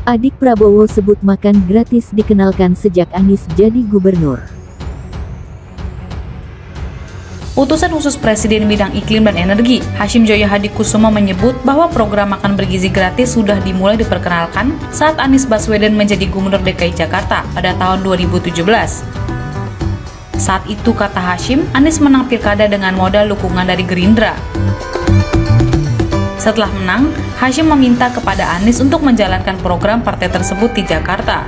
Adik Prabowo sebut makan gratis dikenalkan sejak Anies jadi gubernur. Utusan khusus Presiden bidang iklim dan energi, Hashim Joyo Hadikusumo menyebut bahwa program makan bergizi gratis sudah dimulai diperkenalkan saat Anies Baswedan menjadi Gubernur DKI Jakarta pada tahun 2017. Saat itu, kata Hashim, Anies menang pilkada dengan modal dukungan dari Gerindra. Setelah menang, Hashim meminta kepada Anies untuk menjalankan program partai tersebut di Jakarta.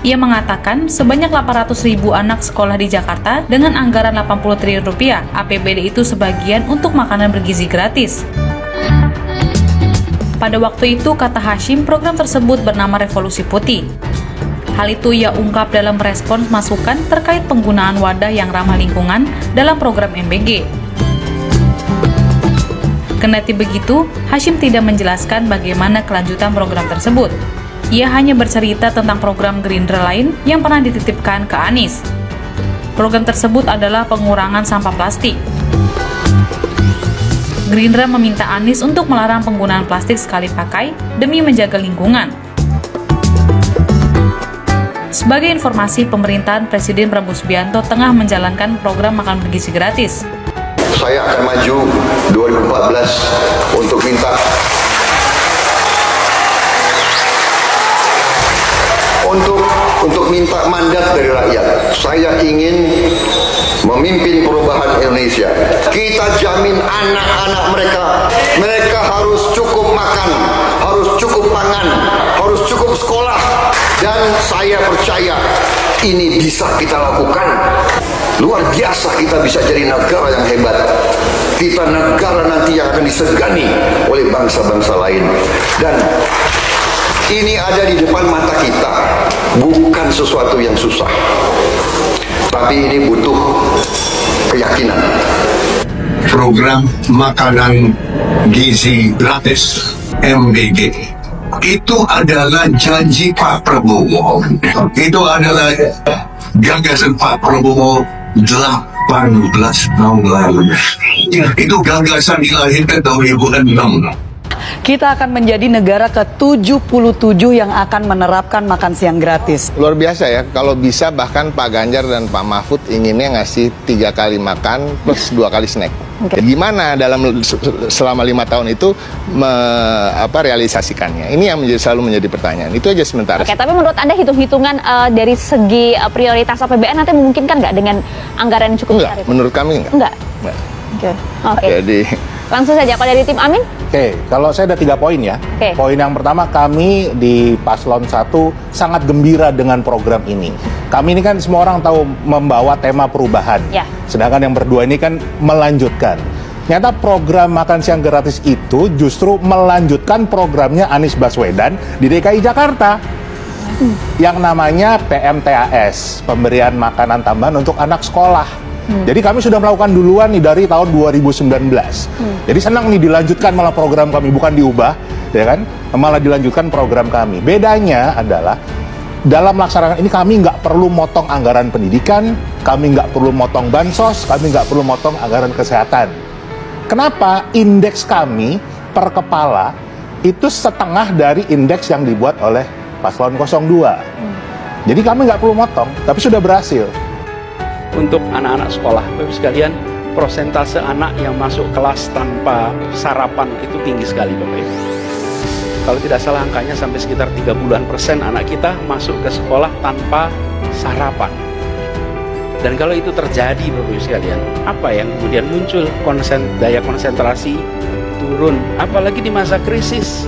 Ia mengatakan sebanyak 800.000 anak sekolah di Jakarta dengan anggaran 80 triliun rupiah, APBD itu sebagian untuk makanan bergizi gratis. Pada waktu itu, kata Hashim, program tersebut bernama Revolusi Putih. Hal itu ia ungkap dalam merespons masukan terkait penggunaan wadah yang ramah lingkungan dalam program MBG. Kendati begitu, Hashim tidak menjelaskan bagaimana kelanjutan program tersebut. Ia hanya bercerita tentang program Gerindra lain yang pernah dititipkan ke Anies. Program tersebut adalah pengurangan sampah plastik. Gerindra meminta Anies untuk melarang penggunaan plastik sekali pakai demi menjaga lingkungan. Sebagai informasi, pemerintahan Presiden Prabowo Subianto tengah menjalankan program makan bergizi gratis. Saya akan maju 2014 untuk minta mandat dari rakyat. Saya ingin memimpin perubahan Indonesia. Kita jamin anak-anak mereka harus cukup makan, harus cukup pangan, harus cukup sekolah. Dan saya percaya ini bisa kita lakukan. Luar biasa, kita bisa jadi negara yang hebat. Kita negara nanti yang akan disegani oleh bangsa-bangsa lain. Dan ini ada di depan mata kita, bukan sesuatu yang susah. Tapi ini butuh keyakinan. Program makanan gizi gratis MBG itu adalah janji Pak Prabowo. Itu adalah gagasan Pak Prabowo 18 tahun lalu. Itu gagasan dilahirkan tahun 2006. Kita akan menjadi negara ke-77 yang akan menerapkan makan siang gratis. Luar biasa ya, kalau bisa bahkan Pak Ganjar dan Pak Mahfud inginnya ngasih 3 kali makan plus 2 kali snack. Okay. Gimana selama 5 tahun itu realisasikannya? Ini yang selalu menjadi pertanyaan. Itu aja sementara. Oke, tapi menurut Anda hitung-hitungan dari segi prioritas APBN nanti memungkinkan nggak dengan anggaran yang cukup besar itu? Menurut kami enggak. Oke. Jadi langsung saja, kalau dari tim Amin? Oke, kalau saya ada 3 poin ya. Poin yang pertama, kami di Paslon 1 sangat gembira dengan program ini. Kami ini kan semua orang tahu membawa tema perubahan. Ya. Sedangkan yang berdua ini kan melanjutkan. Ternyata program makan siang gratis itu justru melanjutkan programnya Anies Baswedan di DKI Jakarta. Yang namanya PMTAS, pemberian makanan tambahan untuk anak sekolah. Jadi kami sudah melakukan duluan nih dari tahun 2019. Jadi senang nih dilanjutkan malah program kami, bukan diubah, ya kan? Malah dilanjutkan program kami. Bedanya adalah dalam melaksanakan ini kami nggak perlu motong anggaran pendidikan, kami nggak perlu motong bansos, kami nggak perlu motong anggaran kesehatan. Kenapa? Indeks kami per kepala itu setengah dari indeks yang dibuat oleh Paslon 02. Jadi kami nggak perlu motong, tapi sudah berhasil. Untuk anak-anak sekolah, Bapak sekalian, prosentase anak yang masuk kelas tanpa sarapan itu tinggi sekali, Bapak Ibu. Kalau tidak salah angkanya sampai sekitar 30% anak kita masuk ke sekolah tanpa sarapan. Dan kalau itu terjadi, Bapak Ibu sekalian, apa yang kemudian muncul? Daya konsentrasi turun, apalagi di masa krisis.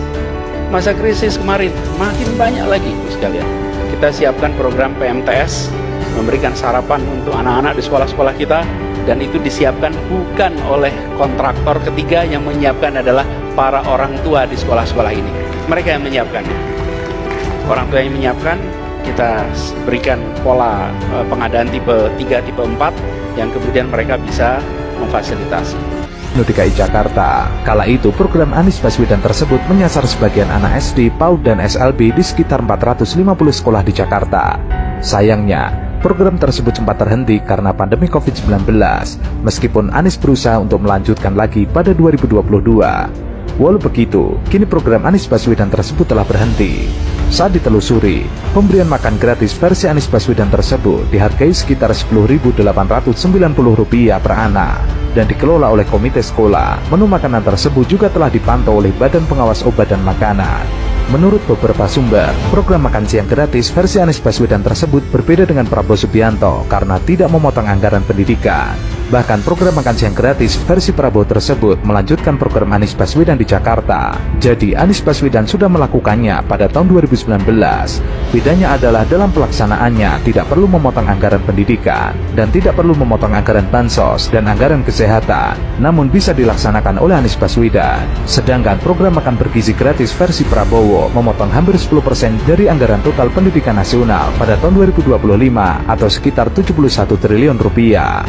Masa krisis kemarin makin banyak lagi, Bapak sekalian. Kita siapkan program PMTS, memberikan sarapan untuk anak-anak di sekolah-sekolah kita, dan itu disiapkan bukan oleh kontraktor ketiga, yang menyiapkan adalah para orang tua di sekolah-sekolah ini. Mereka yang menyiapkan. Orang tua yang menyiapkan, kita berikan pola pengadaan tipe 3, tipe 4, yang kemudian mereka bisa memfasilitasi. DKI Jakarta. Kala itu program Anies Baswedan tersebut menyasar sebagian anak SD, PAUD, dan SLB di sekitar 450 sekolah di Jakarta. Sayangnya, program tersebut sempat terhenti karena pandemi COVID-19, meskipun Anies berusaha untuk melanjutkan lagi pada 2022. Walau begitu, kini program Anies Baswedan tersebut telah berhenti. Saat ditelusuri, pemberian makan gratis versi Anies Baswedan tersebut dihargai sekitar Rp10.890 per anak dan dikelola oleh komite sekolah. Menu makanan tersebut juga telah dipantau oleh Badan Pengawas Obat dan Makanan. Menurut beberapa sumber, program makan siang gratis versi Anies Baswedan tersebut berbeda dengan Prabowo Subianto karena tidak memotong anggaran pendidikan. Bahkan program makan siang gratis versi Prabowo tersebut melanjutkan program Anies Baswedan di Jakarta. Jadi Anies Baswedan sudah melakukannya pada tahun 2019. Bedanya adalah dalam pelaksanaannya tidak perlu memotong anggaran pendidikan dan tidak perlu memotong anggaran bansos dan anggaran kesehatan, namun bisa dilaksanakan oleh Anies Baswedan. Sedangkan program makan bergizi gratis versi Prabowo memotong hampir 10% dari anggaran total pendidikan nasional pada tahun 2025 atau sekitar 71 triliun rupiah.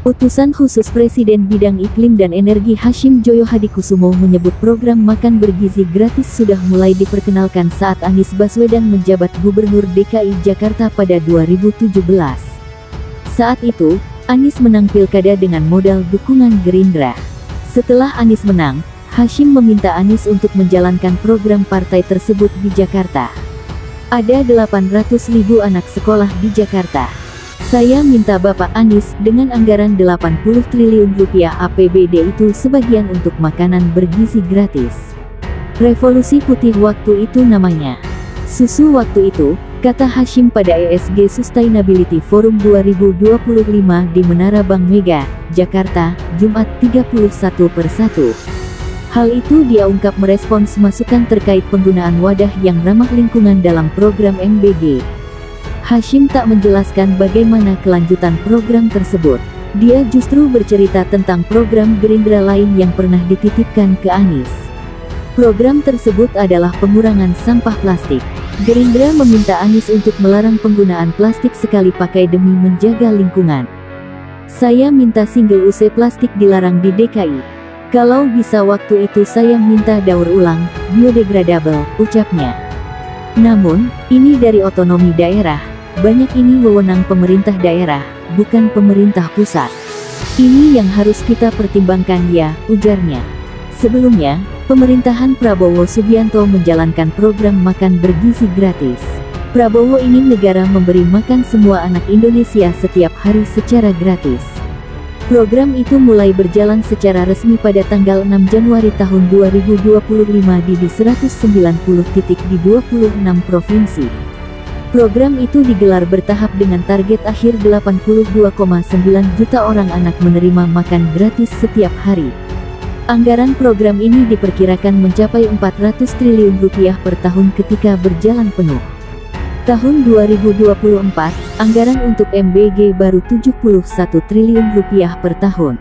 Utusan Khusus Presiden Bidang Iklim dan Energi Hashim Joyo Hadikusumo menyebut program makan bergizi gratis sudah mulai diperkenalkan saat Anies Baswedan menjabat Gubernur DKI Jakarta pada 2017. Saat itu, Anies menang pilkada dengan modal dukungan Gerindra. Setelah Anies menang, Hashim meminta Anies untuk menjalankan program partai tersebut di Jakarta. Ada 800.000 anak sekolah di Jakarta. Saya minta Bapak Anies dengan anggaran 80 triliun rupiah APBD itu sebagian untuk makanan bergizi gratis. Revolusi putih waktu itu namanya. Susu waktu itu, kata Hashim pada ESG Sustainability Forum 2025 di Menara Bank Mega, Jakarta, Jumat 31/1. Hal itu dia ungkap merespons masukan terkait penggunaan wadah yang ramah lingkungan dalam program MBG. Hashim tak menjelaskan bagaimana kelanjutan program tersebut. Dia justru bercerita tentang program Gerindra lain yang pernah dititipkan ke Anies. Program tersebut adalah pengurangan sampah plastik. Gerindra meminta Anies untuk melarang penggunaan plastik sekali pakai demi menjaga lingkungan. Saya minta single-use plastik dilarang di DKI. Kalau bisa waktu itu saya minta daur ulang, biodegradable, ucapnya. Namun, ini dari otonomi daerah. Banyak ini wewenang pemerintah daerah, bukan pemerintah pusat. Ini yang harus kita pertimbangkan ya, ujarnya. Sebelumnya, pemerintahan Prabowo Subianto menjalankan program makan bergizi gratis. Prabowo ingin negara memberi makan semua anak Indonesia setiap hari secara gratis. Program itu mulai berjalan secara resmi pada tanggal 6 Januari tahun 2025 di 190 titik di 26 provinsi. Program itu digelar bertahap dengan target akhir 82,9 juta orang anak menerima makan gratis setiap hari. Anggaran program ini diperkirakan mencapai 400 triliun rupiah per tahun ketika berjalan penuh. Tahun 2024, anggaran untuk MBG baru 71 triliun rupiah per tahun.